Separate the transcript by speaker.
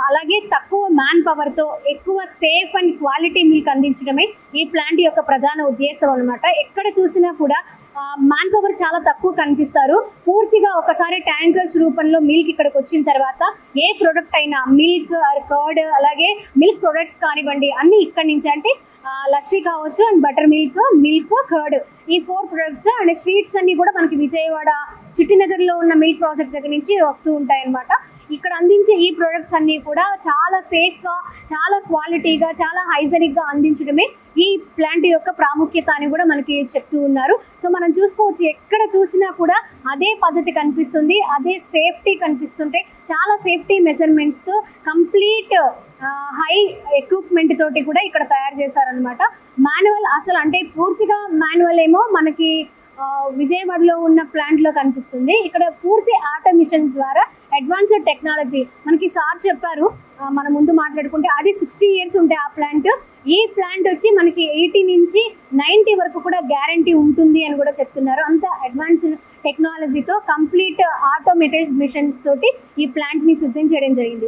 Speaker 1: అలాగే తక్కువ మ్యాన్ పవర్తో ఎక్కువ సేఫ్ అండ్ క్వాలిటీ మిల్క్ అందించడమే ఈ ప్లాంట్ యొక్క ప్రధాన ఉద్దేశం అనమాట. ఎక్కడ చూసినా కూడా మ్యాన్ పవర్ చాలా తక్కువ కనిపిస్తారు. పూర్తిగా ఒకసారి ట్యాంకర్స్ రూపంలో మిల్క్ ఇక్కడికి వచ్చిన తర్వాత ఏ ప్రొడక్ట్ అయినా మిల్క్ కర్డ్ అలాగే మిల్క్ ప్రొడక్ట్స్ కానివ్వండి అన్ని ఇక్కడి నుంచి, అంటే లస్సీ కావచ్చు అండ్ బటర్ మిల్క్ కర్డ్, ఈ 4 ప్రొడక్ట్స్ అండ్ స్వీట్స్ అన్ని కూడా మనకి విజయవాడ చిట్టినగర్లో ఉన్న మిల్క్ ప్రాజెక్ట్ దగ్గర నుంచి వస్తూ ఉంటాయి అన్నమాట. ఇక్కడ అందించే ఈ ప్రొడక్ట్స్ అన్ని కూడా చాలా సేఫ్గా, చాలా క్వాలిటీగా, చాలా హైజెనిక్గా అందించడమే ఈ ప్లాంట్ యొక్క ప్రాముఖ్యత అని కూడా మనకి చెప్తూ ఉన్నారు. సో మనం చూసుకోవచ్చు, ఎక్కడ చూసినా కూడా అదే పద్ధతి కనిపిస్తుంది, అదే సేఫ్టీ కనిపిస్తుంటే చాలా సేఫ్టీ మెజర్మెంట్స్తో కంప్లీట్ హై ఎక్విప్మెంట్ తోటి కూడా ఇక్కడ తయారు చేశారనమాట. మాన్యువల్ అసలు అంటే పూర్తిగా మాన్యువల్ ఏమో మనకి విజయవాడలో ఉన్న ప్లాంట్లో కనిపిస్తుంది. ఇక్కడ పూర్తి ఆటోమేషన్ ద్వారా అడ్వాన్స్డ్ టెక్నాలజీ మనకి సార్ చెప్పారు మన ముందు మాట్లాడుకుంటే, అది 60 years ఉంటాయి ఆ ప్లాంట్. ఈ ప్లాంట్ వచ్చి మనకి 80 నుంచి 90 వరకు కూడా గ్యారంటీ ఉంటుంది అని కూడా చెప్తున్నారు. అంత అడ్వాన్స్డ్ టెక్నాలజీతో కంప్లీట్ ఆటోమేటెడ్ మిషన్స్ తోటి ఈ ప్లాంట్ని సిద్ధం చేయడం జరిగింది.